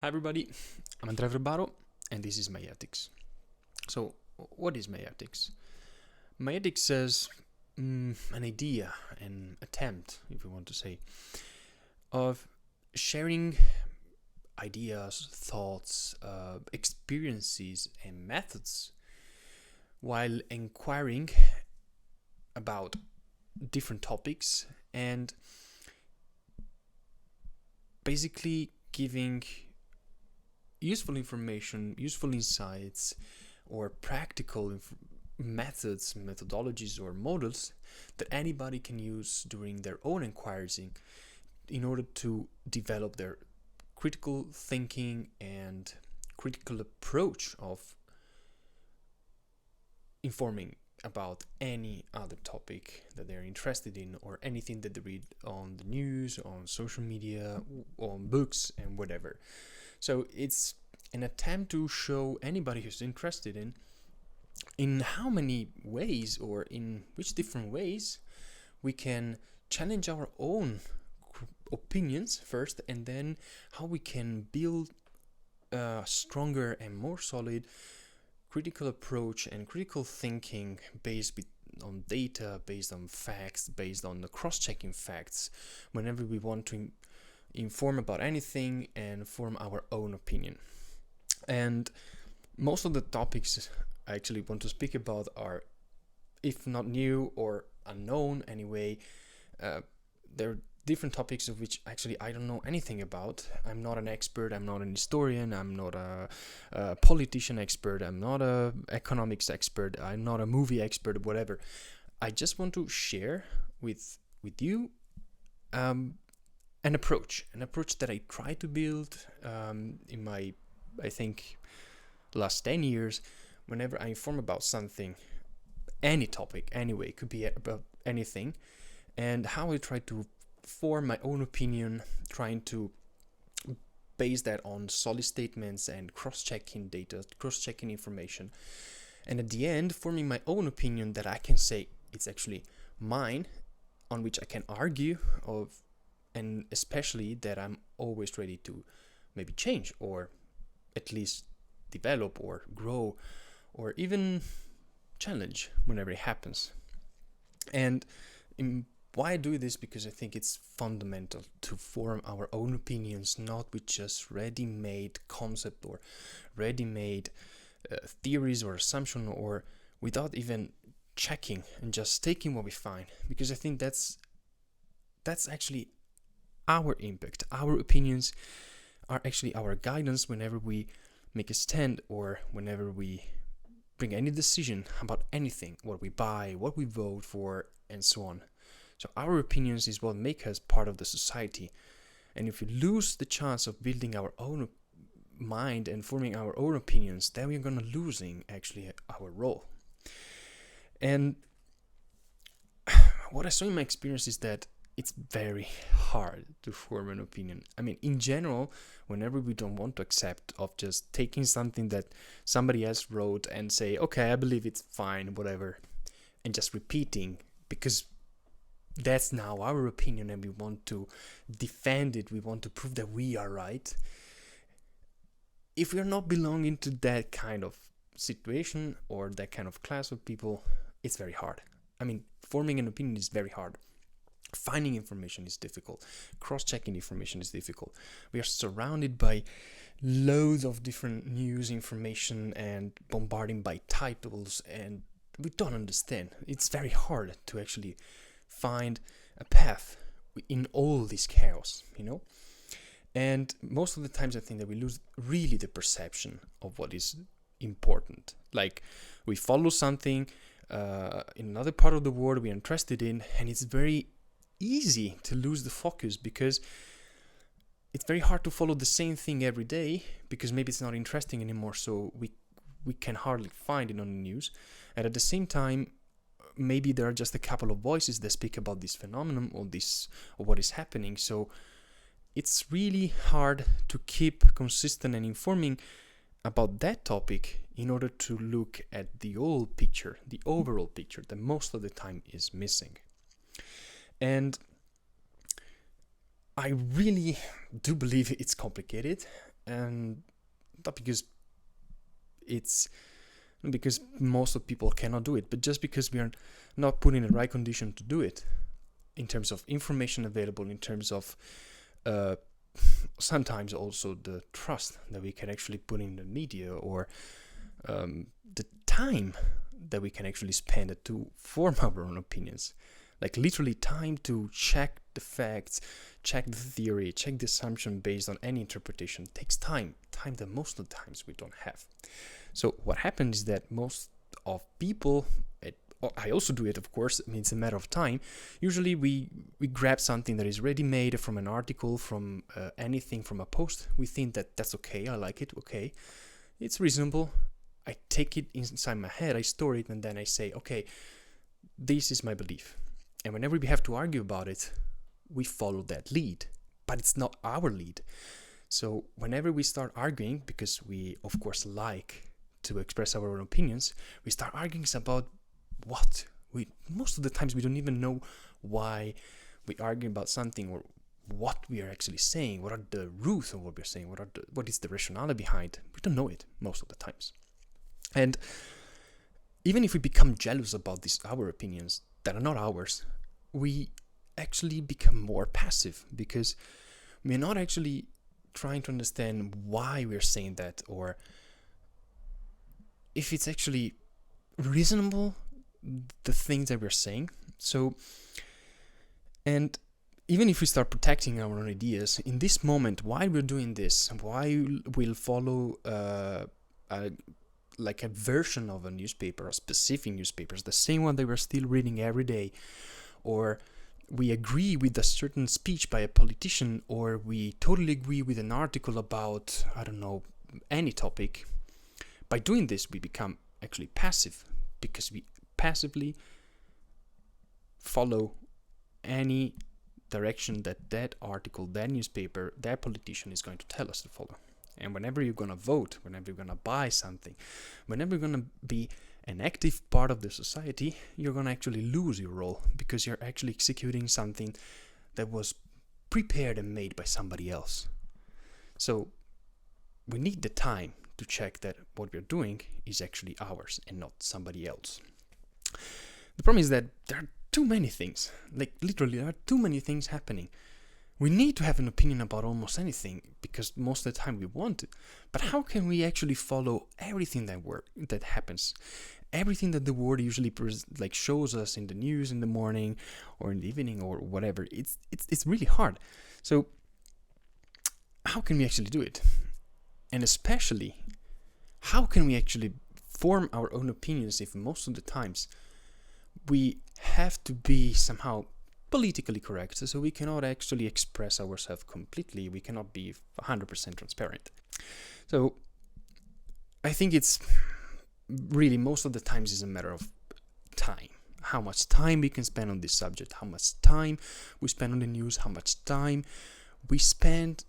Hi everybody, I'm Andrea Verbaro and this is Mayeutiks. So, what is Mayeutiks? Mayeutiks is an idea, an attempt, if you want to say, of sharing ideas, thoughts, experiences, and methods while inquiring about different topics and basically giving useful information, useful insights, or practical methods, methodologies, or models that anybody can use during their own inquiries in order to develop their critical thinking and critical approach of informing about any other topic that they're interested in or anything that they read on the news, on social media, on books, and whatever. So it's an attempt to show anybody who's interested in how many ways or in which different ways we can challenge our own opinions first, and then how we can build a stronger and more solid critical approach and critical thinking based on data, based on facts, based on the cross-checking facts whenever we want to inform about anything and form our own opinion. And most of the topics I actually want to speak about are, if not new or unknown anyway, they're different topics of which actually I don't know anything about. I'm not an expert, I'm not an historian, I'm not a politician expert, I'm not a economics expert, I'm not a movie expert, whatever. I just want to share with you an approach that I try to build in my, I think, last 10 years. Whenever I inform about something, any topic, anyway, it could be about anything, and how I try to form my own opinion, trying to base that on solid statements and cross-checking data, cross-checking information, and at the end, forming my own opinion that I can say it's actually mine, on which I can argue of, and especially that I'm always ready to maybe change or at least develop or grow or even challenge whenever it happens. And why I do this? Because I think it's fundamental to form our own opinions, not with just ready-made concept or ready-made theories or assumption, or without even checking and just taking what we find. Because I think that's actually our impact. Our opinions are actually our guidance whenever we make a stand or whenever we bring any decision about anything, what we buy, what we vote for, and so on. So our opinions is what make us part of the society. And if we lose the chance of building our own mind and forming our own opinions, then we're gonna losing actually our role. And what I saw in my experience is that it's very hard to form an opinion. I mean, in general, whenever we don't want to accept of just taking something that somebody else wrote and say, okay, I believe it's fine, whatever, and just repeating because that's now our opinion and we want to defend it, we want to prove that we are right. If we are not belonging to that kind of situation or that kind of class of people, it's very hard. I mean, forming an opinion is very hard. Finding information is difficult. Cross-checking information is difficult. We are surrounded by loads of different news information and bombarding by titles, and we don't understand. It's very hard to actually find a path in all this chaos, And most of the times I think that we lose really the perception of what is important. Like we follow something in another part of the world we're interested in, and it's very easy to lose the focus because it's very hard to follow the same thing every day because maybe it's not interesting anymore, so we can hardly find it on the news. And at the same time, maybe there are just a couple of voices that speak about this phenomenon or what is happening. So it's really hard to keep consistent and informing about that topic in order to look at the whole picture, the overall picture that most of the time is missing. And I really do believe it's complicated. and not because most of people cannot do it, but just because we are not put in the right condition to do it, in terms of information available, in terms of sometimes also the trust that we can actually put in the media, or the time that we can actually spend to form our own opinions. Like literally time to check the facts, check the theory, check the assumption based on any interpretation. It takes time that most of the times we don't have. So what happens is that most of people, I also do it, of course, I mean, it's a matter of time. Usually we grab something that is ready-made from an article, from anything, from a post. We think that that's okay, I like it, okay, it's reasonable. I take it inside my head, I store it, and then I say, okay, this is my belief. And whenever we have to argue about it, we follow that lead, but it's not our lead. So whenever we start arguing, because we, of course, like to express our own opinions, we start arguing about what? Most of the times we don't even know why we argue about something, or what we are actually saying, what are the roots of what we're saying, what is the rationale behind. We don't know it most of the times. And even if we become jealous about our opinions that are not ours, we actually become more passive, because we're not actually trying to understand why we're saying that, or if it's actually reasonable, the things that we're saying. So, and even if we start protecting our own ideas, in this moment, why we're doing this, why we'll follow like a version of a newspaper, a specific newspapers, the same one that we're still reading every day, or we agree with a certain speech by a politician, or we totally agree with an article about, I don't know, any topic. By doing this, we become actually passive, because we passively follow any direction that article, that newspaper, that politician is going to tell us to follow. And whenever you're going to vote, whenever you're going to buy something, whenever you're going to be an active part of the society, you're going to actually lose your role, because you're actually executing something that was prepared and made by somebody else. So we need the time to check that what we're doing is actually ours and not somebody else. The problem is that there are too many things, like literally there are too many things happening. We need to have an opinion about almost anything, because most of the time we want it. But how can we actually follow everything that happens? Everything that the world usually shows us in the news in the morning or in the evening or whatever. It's really hard. So how can we actually do it? And especially, how can we actually form our own opinions if most of the times we have to be somehow politically correct, so we cannot actually express ourselves completely, we cannot be 100% transparent. So I think it's really most of the times is a matter of time, how much time we can spend on this subject, how much time we spend on the news, how much time we spend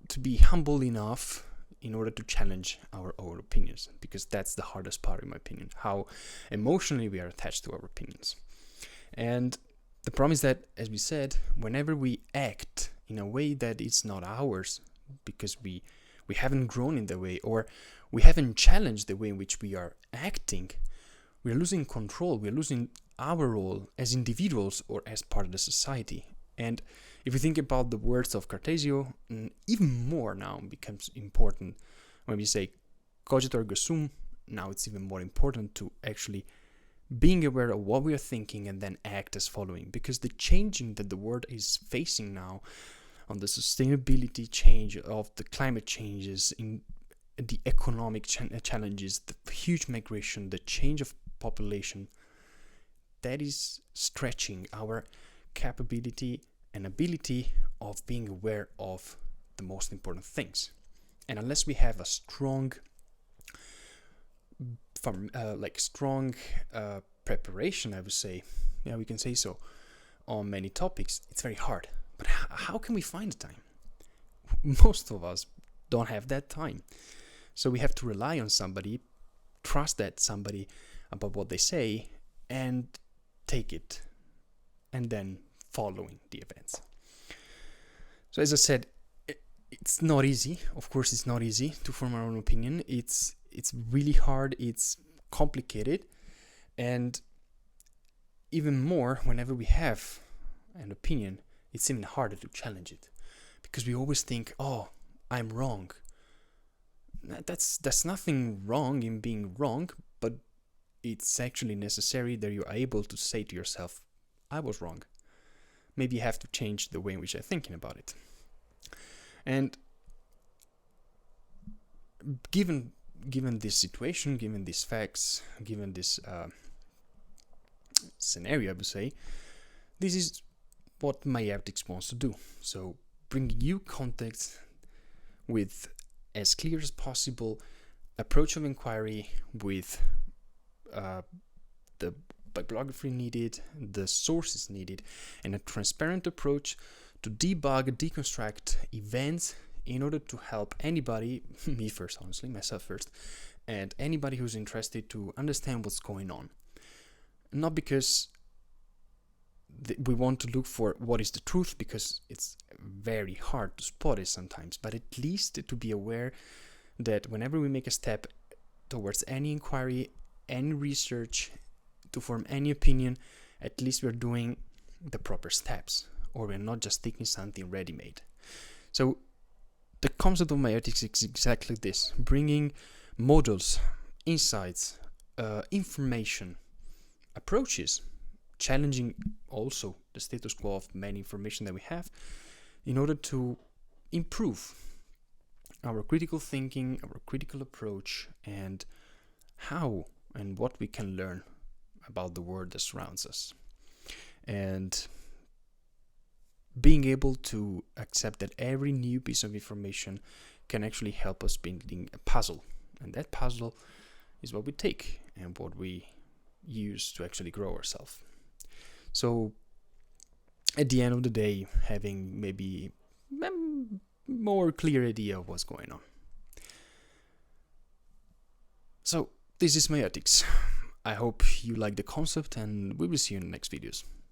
to be humble enough in order to challenge our own opinions, because that's the hardest part, in my opinion, how emotionally we are attached to our opinions. And the problem is that, as we said, whenever we act in a way that is not ours, because we haven't grown in the way, or we haven't challenged the way in which we are acting, we're losing control, we're losing our role as individuals or as part of the society. And if you think about the words of Cartesio, even more now becomes important. When we say cogito ergo sum, now it's even more important to actually being aware of what we are thinking and then act as following, because the changing that the world is facing now on the sustainability change of the climate changes, in the economic challenges, the huge migration, the change of population, that is stretching our capability and ability of being aware of the most important things. And unless we have a strong preparation, I would say, yeah, we can say so, on many topics, it's very hard. But how can we find the time? Most of us don't have that time. So we have to rely on somebody, trust that somebody about what they say, and take it, and then following the events. So as I said, It's not easy. Of course, it's not easy to form our own opinion. It's really hard. It's complicated, and even more, whenever we have an opinion, it's even harder to challenge it, because we always think, "Oh, I'm wrong." That's nothing wrong in being wrong, but it's actually necessary that you're able to say to yourself, "I was wrong. Maybe I have to change the way in which I'm thinking about it." And given this situation, given these facts, given this scenario, I would say, this is what Mayeutiks wants to do. So bring you context with as clear as possible approach of inquiry, with the bibliography needed, the sources needed, and a transparent approach to debug, deconstruct events in order to help anybody, me first, honestly, myself first, and anybody who's interested to understand what's going on. Not because we want to look for what is the truth, because it's very hard to spot it sometimes, but at least to be aware that whenever we make a step towards any inquiry, any research, to form any opinion, at least we're doing the proper steps, or we're not just taking something ready-made. So the concept of Mayeutiks is exactly this: bringing models, insights, information, approaches, challenging also the status quo of many information that we have, in order to improve our critical thinking, our critical approach, and how and what we can learn about the world that surrounds us. And being able to accept that every new piece of information can actually help us building a puzzle. And that puzzle is what we take and what we use to actually grow ourselves. So at the end of the day, having maybe a more clear idea of what's going on. So this is Mayeutiks. I hope you like the concept, and we will see you in the next videos.